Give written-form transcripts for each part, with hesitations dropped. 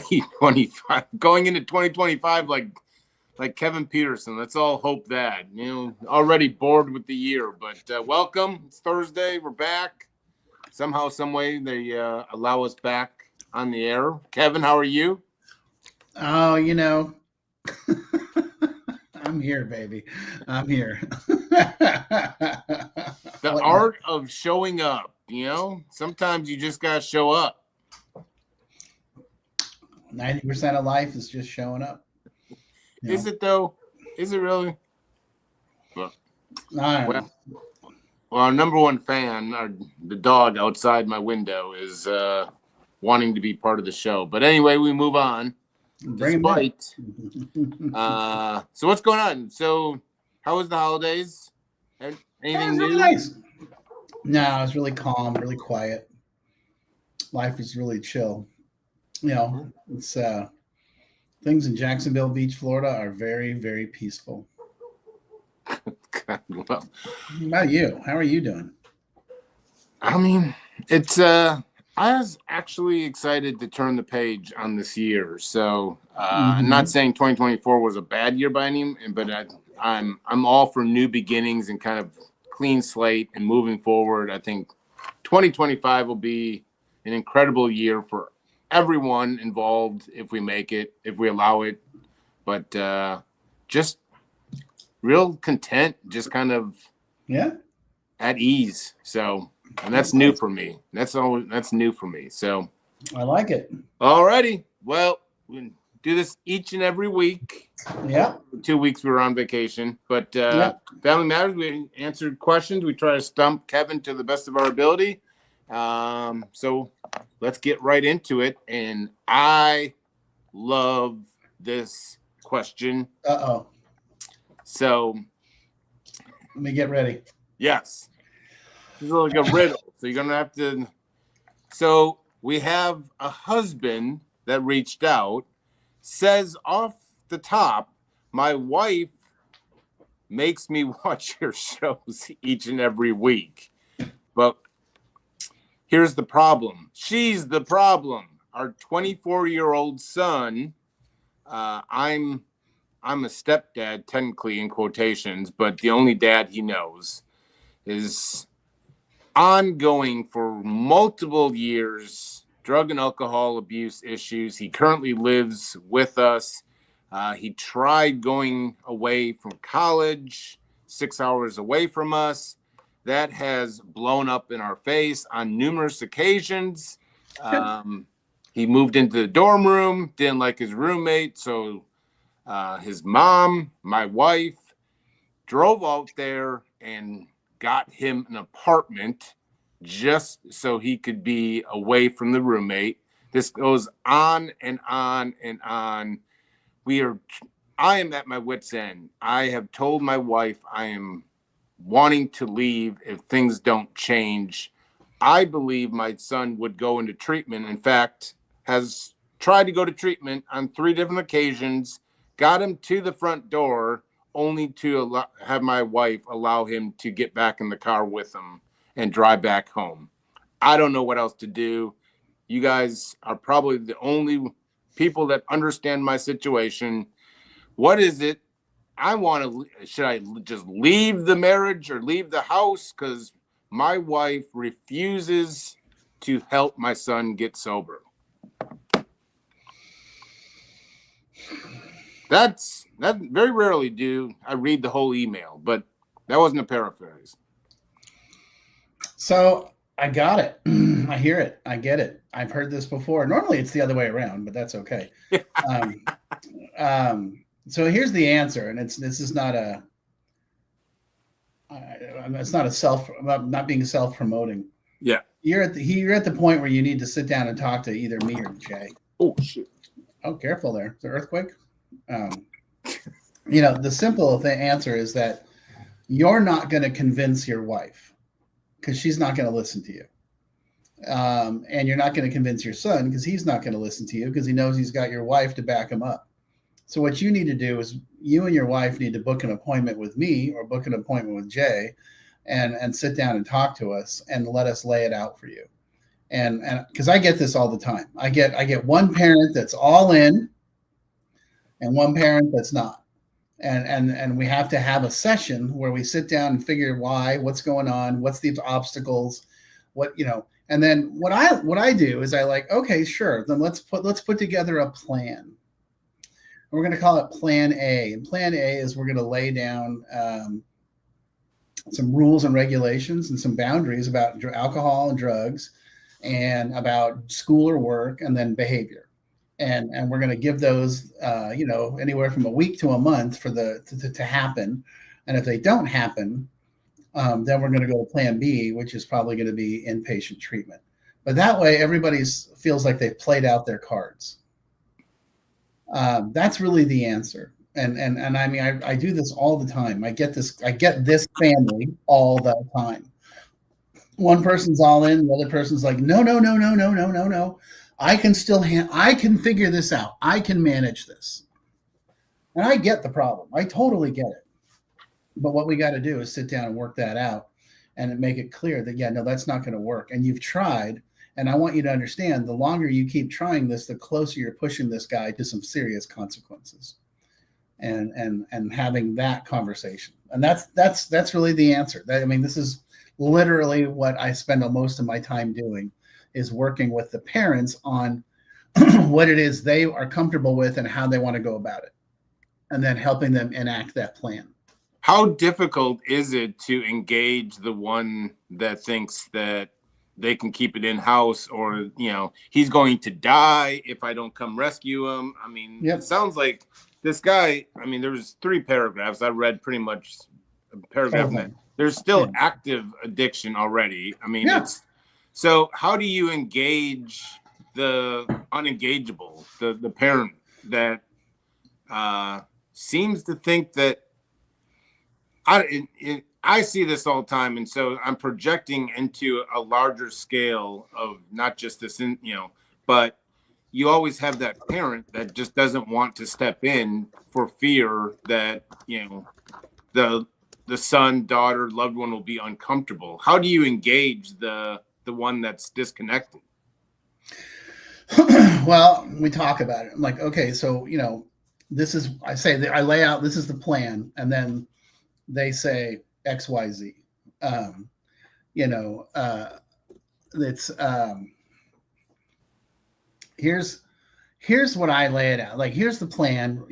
2025, going into 2025 like Kevin Petersen. Let's all hope that. Already bored with the year, but welcome. It's Thursday. We're back. Somehow, some way, they allow us back on the air. Kevin, how are you? Oh, I'm here, baby. I'm here. The art of showing up. Sometimes you just gotta show up. 90% of life is just showing up. Is it though? Is it really? Well, I don't know. Well, our number one fan, the dog outside my window, is wanting to be part of the show. But anyway, we move on. Despite. So what's going on? So how was the holidays? Anything new? Nice. No, it was really calm, really quiet. Life is really chill. It's things in Jacksonville Beach, Florida are very, very peaceful. God, well, how about you? How are you doing? I mean, it's I was actually excited to turn the page on this year. So I'm not saying 2024 was a bad year by any means, but I'm all for new beginnings and kind of clean slate and moving forward. I think 2025 will be an incredible year for everyone involved if we make it, if we allow it. But just real content, just kind of at ease. So, and that's new for me. That's new for me. So I like it. All righty. Well, we do this each and every week. Yeah. 2 weeks we were on vacation, but Family Matters, we answered questions. We try to stump Kevin to the best of our ability. So let's get right into it. And I love this question. So let me get ready. Yes. It's like a riddle. So you're going to have to. So we have a husband that reached out, says off the top, my wife makes me watch your shows each and every week. But here's the problem. She's the problem. Our 24-year-old son, I'm a stepdad, technically in quotations, but the only dad he knows, is ongoing for multiple years, drug and alcohol abuse issues. He currently lives with us. He tried going away from college, 6 hours away from us. That has blown up in our face on numerous occasions. He moved into the dorm room, didn't like his roommate, so his mom, my wife, drove out there and got him an apartment just so he could be away from the roommate. This goes on and on and on. I am at my wit's end. I have told my wife I am wanting to leave if things don't change. I believe my son would go into treatment. In fact, has tried to go to treatment on 3 different occasions, got him to the front door, only to have my wife allow him to get back in the car with him and drive back home. I don't know what else to do. You guys are probably the only people that understand my situation. What is it? Should I just leave the marriage or leave the house? Because my wife refuses to help my son get sober. That very rarely do I read the whole email, but that wasn't a paraphrase. So I got it. I hear it. I get it. I've heard this before. Normally it's the other way around, but that's okay. So here's the answer, and this is not a. It's not a not being self-promoting. Yeah. You're at the point where you need to sit down and talk to either me or Jay. Oh shit. Oh, careful there. It's an earthquake. The simple answer is that you're not going to convince your wife because she's not going to listen to you. And you're not going to convince your son because he's not going to listen to you because he knows he's got your wife to back him up. So what you need to do is you and your wife need to book an appointment with me or book an appointment with Jay and sit down and talk to us and let us lay it out for you. And because I get this all the time, I get one parent that's all in and one parent that's not. And we have to have a session where we sit down and figure why, what's going on, what's the obstacles, and then what I do is I like, okay, sure, then let's put together a plan. And we're going to call it Plan A. And Plan A is we're going to lay down some rules and regulations and some boundaries about alcohol and drugs, and about school or work, and then behavior. And we're going to give those anywhere from a week to a month for to happen. And if they don't happen, then we're going to go to Plan B, which is probably going to be inpatient treatment. But that way, everybody feels like they've played out their cards. That's really the answer. And I mean, I do this all the time. I get this family all the time. One person's all in, the other person's like, no. I can figure this out. I can manage this. And I get the problem. I totally get it. But what we got to do is sit down and work that out and make it clear that, yeah, no, that's not going to work. And you've tried. And I want you to understand, the longer you keep trying this, the closer you're pushing this guy to some serious consequences. And having that conversation. And that's really the answer. This is literally what I spend most of my time doing, is working with the parents on what it is they are comfortable with and how they want to go about it, and then helping them enact that plan. How difficult is it to engage the one that thinks that they can keep it in-house, or, he's going to die if I don't come rescue him? I mean, It sounds like this guy, there was 3 paragraphs. I read pretty much a paragraph. Okay. There's still active addiction already. So how do you engage the unengageable, the parent that seems to think that I see this all the time, and so I'm projecting into a larger scale of not just this, but you always have that parent that just doesn't want to step in for fear that the son, daughter, loved one will be uncomfortable. How do you engage the one that's disconnected? Well, we talk about it. I'm like, okay, so I lay out, this is the plan, and then they say XYZ. It's here's what I lay it out. Like, here's the plan.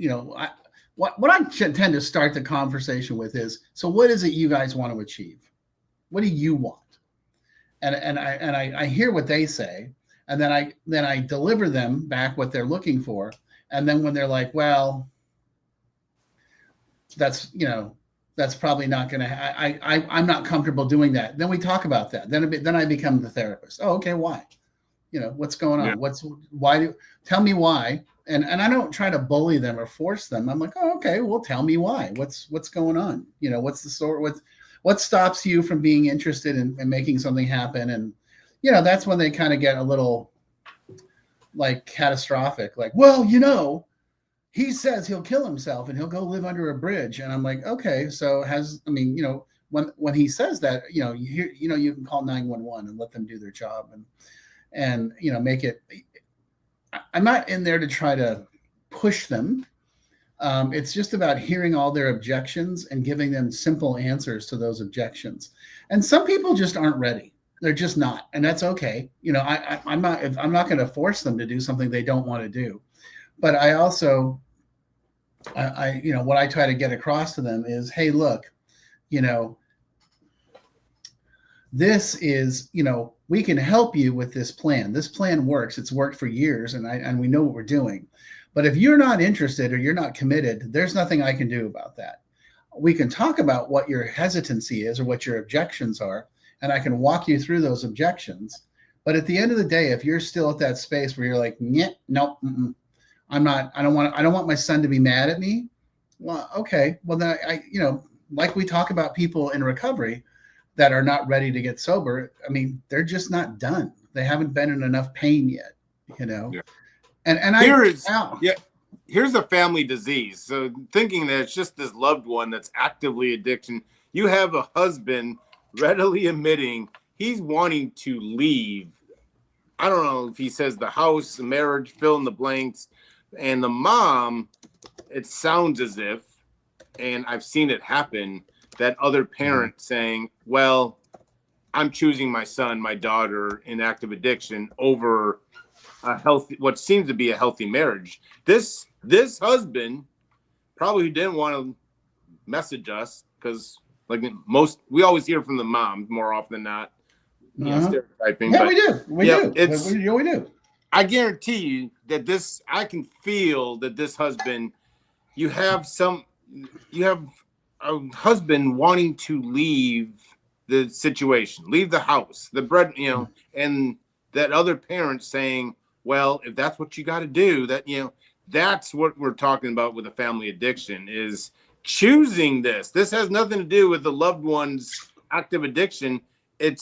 What I tend to start the conversation with is, so what is it you guys want to achieve? What do you want? And I hear what they say, and then I deliver them back what they're looking for. And then when they're like, well, that's probably not going to, I'm not comfortable doing that. Then we talk about that. Then I become the therapist. Oh, okay. Why? What's going on? Yeah. Tell me why. And I don't try to bully them or force them. I'm like, oh, okay, well, tell me why. What's going on? What's the sort, what stops you from being interested in making something happen? And, that's when they kind of get a little like catastrophic, like, well, he says he'll kill himself and he'll go live under a bridge. And I'm like, okay, so when he says that, you can call 911 and let them do their job and make it. I'm not in there to try to push them. It's just about hearing all their objections and giving them simple answers to those objections. And some people just aren't ready. They're just not, and that's okay. I'm not going to force them to do something they don't want to do. But I also, what I try to get across to them is, hey, look, this is, we can help you with this plan. This plan works. It's worked for years, and we know what we're doing. But if you're not interested or you're not committed, there's nothing I can do about that. We can talk about what your hesitancy is or what your objections are, and I can walk you through those objections. But at the end of the day, if you're still at that space where you're like, no, I'm not, I don't want my son to be mad at me. Well, okay. Well, then like we talk about people in recovery that are not ready to get sober. They're just not done. They haven't been in enough pain yet, Yeah. And here's a family disease. So thinking that it's just this loved one that's actively addiction, you have a husband readily admitting he's wanting to leave I don't know if he says the house, the marriage, fill in the blanks, and the mom, it sounds as if, and I've seen it happen, that other parent saying, well, I'm choosing my son, my daughter in active addiction over a healthy, what seems to be a healthy marriage. This husband probably didn't want to message us because like we always hear from the mom more often than not, stereotyping. Yeah, but we do. We do. I guarantee you that I can feel that this husband, you have a husband wanting to leave the situation, leave the house, the bread, and that other parent saying, well, if that's what you got to do, that, that's what we're talking about with a family addiction is choosing this. This has nothing to do with the loved one's active addiction. It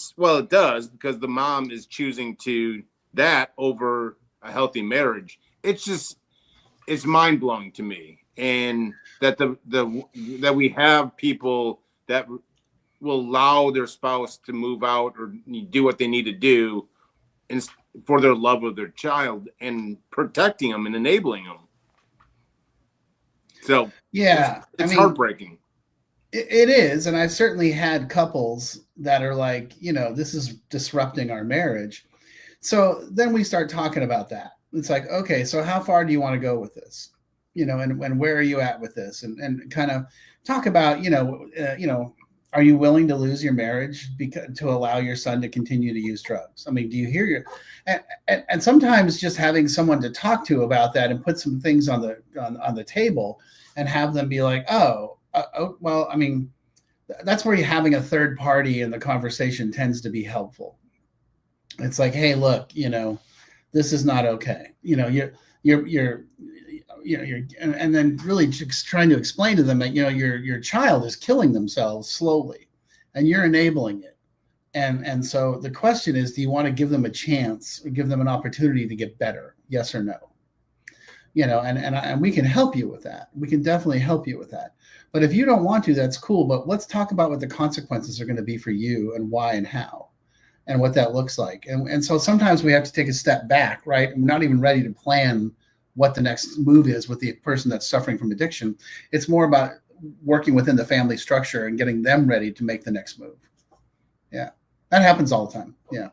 does, because the mom is choosing to that over a healthy marriage. It's mind blowing to me. And that that we have people that will allow their spouse to move out or do what they need to do for their love of their child and protecting them and enabling them. So yeah, it's heartbreaking. It is. And I've certainly had couples that are like, this is disrupting our marriage. So then we start talking about that. It's like, okay, so how far do you want to go with this? And where are you at with this? And kind of talk about, are you willing to lose your marriage to allow your son to continue to use drugs? I mean, do you hear and sometimes just having someone to talk to about that and put some things on the table and have them be like, well, I mean, that's where having a third party in the conversation tends to be helpful. It's like, hey, look, this is not okay. You're and then really just trying to explain to them that, your child is killing themselves slowly and you're enabling it. And so the question is, do you want to give them a chance, or give them an opportunity to get better? Yes or no? And we can help you with that. We can definitely help you with that. But if you don't want to, that's cool. But let's talk about what the consequences are going to be for you and why and how and what that looks like. And so sometimes we have to take a step back, right? And we're not even ready to plan what the next move is with the person that's suffering from addiction. It's more about working within the family structure and getting them ready to make the next move. Yeah, that happens all the time. Yeah.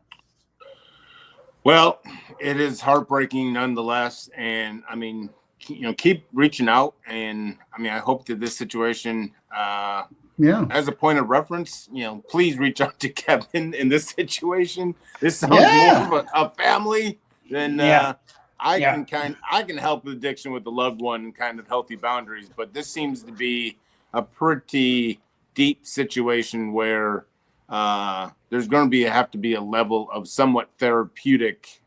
Well, it is heartbreaking nonetheless. And I mean, keep reaching out. And I mean, I hope that this situation, as a point of reference, please reach out to Kevin in this situation. This sounds more of a family than, I can help with addiction with the loved one and kind of healthy boundaries, but this seems to be a pretty deep situation where there's going to have to be a level of somewhat therapeutic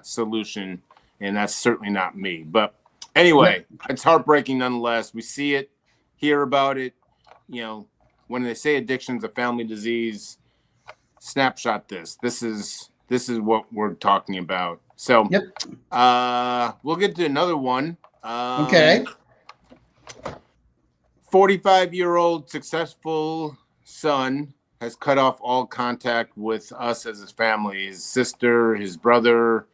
solution, and that's certainly not me. But anyway, it's heartbreaking nonetheless. We see it, hear about it. When they say addiction's a family disease, snapshot this. This is what we're talking about. So we'll get to another one. Okay. 45-year-old successful son has cut off all contact with us as his family, his sister, his brother,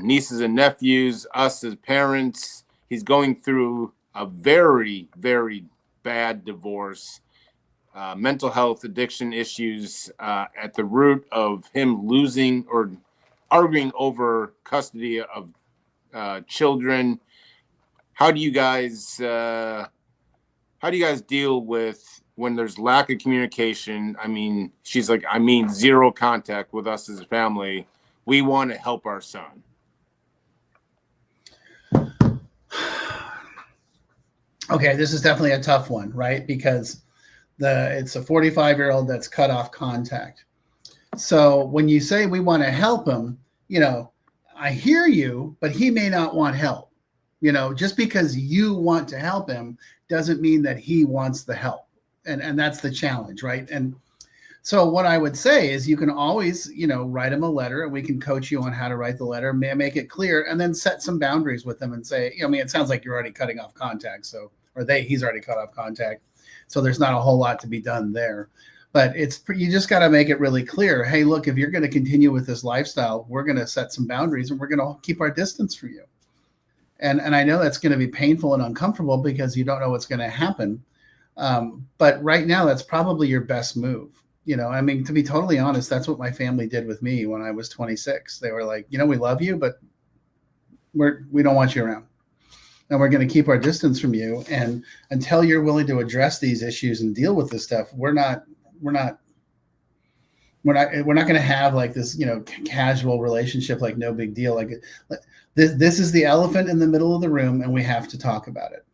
nieces and nephews, us as parents. He's going through a very, very bad divorce, mental health, addiction issues at the root of him losing or arguing over custody of children. How do you guys deal with when there's lack of communication? I mean, she's like, zero contact with us as a family. We want to help our son. Okay, this is definitely a tough one, right? Because it's a 45-year-old that's cut off contact. So when you say we want to help him, I hear you, but he may not want help. Just because you want to help him doesn't mean that he wants the help. And that's the challenge, right? And so what I would say is you can always, write him a letter, and we can coach you on how to write the letter, make it clear, and then set some boundaries with them and say, it sounds like you're already cutting off contact. He's already cut off contact. So there's not a whole lot to be done there. But you just got to make it really clear. Hey, look, if you're going to continue with this lifestyle, we're going to set some boundaries and we're going to keep our distance from you. And I know that's going to be painful and uncomfortable because you don't know what's going to happen. But right now, that's probably your best move. I mean, to be totally honest, that's what my family did with me when I was 26. They were like, we love you, but we don't want you around. And we're going to keep our distance from you. And until you're willing to address these issues and deal with this stuff, we're not going to have like this, casual relationship, like no big deal. Like this is the elephant in the middle of the room and we have to talk about it.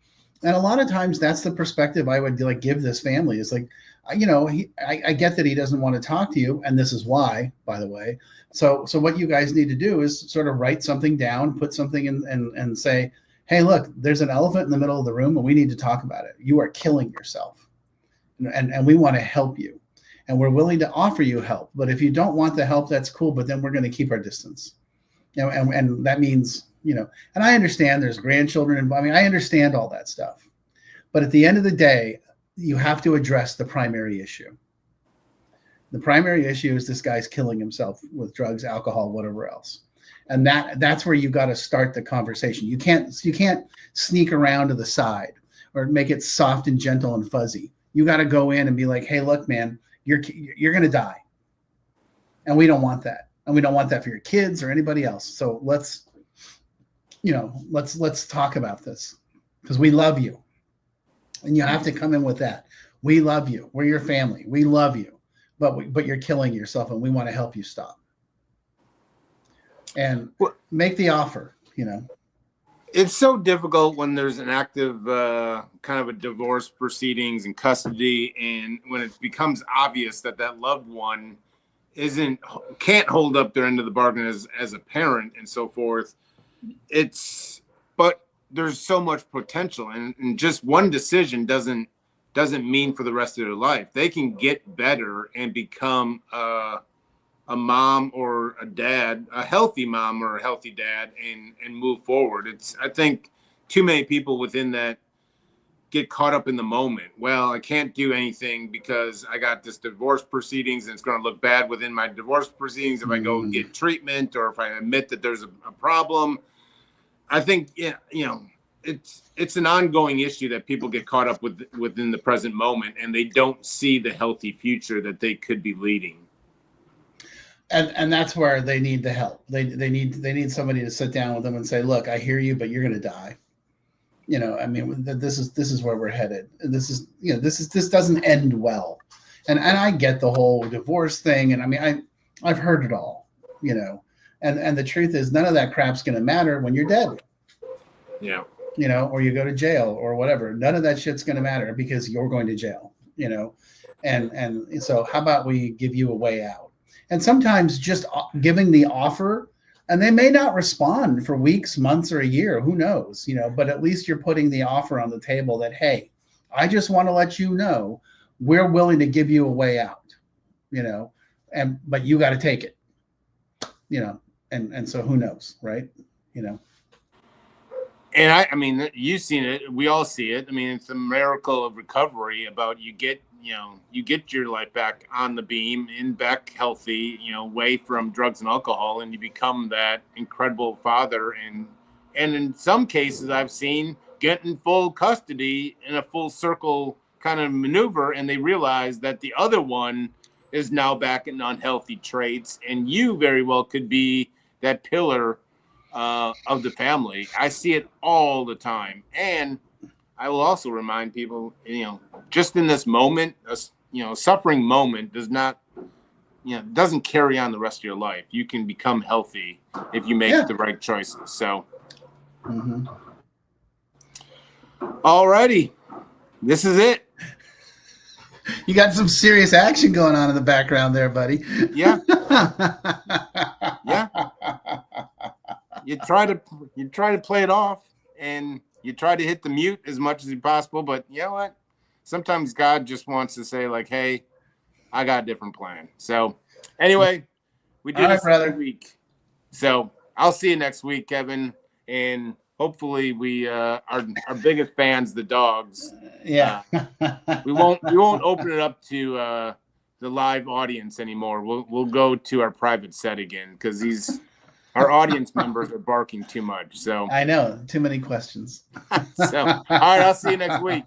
And a lot of times that's the perspective I would like give this family. It's like, I get that he doesn't want to talk to you. And this is why, by the way. So what you guys need to do is sort of write something down, put something in and say, hey, look, there's an elephant in the middle of the room and we need to talk about it. You are killing yourself. And we want to help you. And we're willing to offer you help. But if you don't want the help, that's cool. But then we're going to keep our distance. And that means, and I understand there's grandchildren involved. I mean, I understand all that stuff. But at the end of the day, you have to address the primary issue. The primary issue is this guy's killing himself with drugs, alcohol, whatever else. And that's where you got to start the conversation. You can't sneak around to the side or make it soft and gentle and fuzzy. You got to go in and be like, hey, look, man, you're going to die. And we don't want that. And we don't want that for your kids or anybody else. So let's talk about this because we love you. And you have to come in with that. We love you. We're your family. We love you. But you're killing yourself and we want to help you stop. And make the offer, It's so difficult when there's an active kind of a divorce proceedings and custody, and when it becomes obvious that loved one can't hold up their end of the bargain as a parent and so forth. But there's so much potential, and just one decision doesn't mean for the rest of their life. They can get better and become a mom or a dad, a healthy mom or a healthy dad, and move forward. I think too many people within that get caught up in the moment. Well, I can't do anything because I got this divorce proceedings and it's going to look bad within my divorce proceedings if I go and get treatment or if I admit that there's a problem. I think, it's an ongoing issue that people get caught up within the present moment, and they don't see the healthy future that they could be leading. And that's where they need the help. They need somebody to sit down with them and say, look, I hear you, but you're going to die. I mean, this is where we're headed. This doesn't end well. And I get the whole divorce thing. And I mean, I've heard it all, and the truth is none of that crap's going to matter when you're dead. Yeah. Or you go to jail or whatever. None of that shit's going to matter because you're going to jail, and so how about we give you a way out? And sometimes just giving the offer, and they may not respond for weeks, months, or a year, who knows, but at least you're putting the offer on the table that, hey, I just want to let you know we're willing to give you a way out, but you got to take it, and so who knows, right? And I mean, you've seen it. We all see it. I mean, it's a miracle of recovery about you get your life back on the beam and back healthy, away from drugs and alcohol, and you become that incredible father. And in some cases I've seen get in full custody in a full circle kind of maneuver, and they realize that the other one is now back in unhealthy traits, and you very well could be that pillar of the family. I see it all the time. And I will also remind people, just in this moment, suffering moment doesn't carry on the rest of your life. You can become healthy if you make the right choices. So, all righty, this is it. You got some serious action going on in the background there, buddy. Yeah. Yeah. You try to play it off, and you try to hit the mute as much as possible, but you know what? Sometimes God just wants to say, like, hey, I got a different plan. So anyway, we did this every week. So I'll see you next week, Kevin. And hopefully we our biggest fans, the dogs. Yeah. We won't open it up to the live audience anymore. We'll go to our private set again because our audience members are barking too much. So I know, too many questions. all right, I'll see you next week.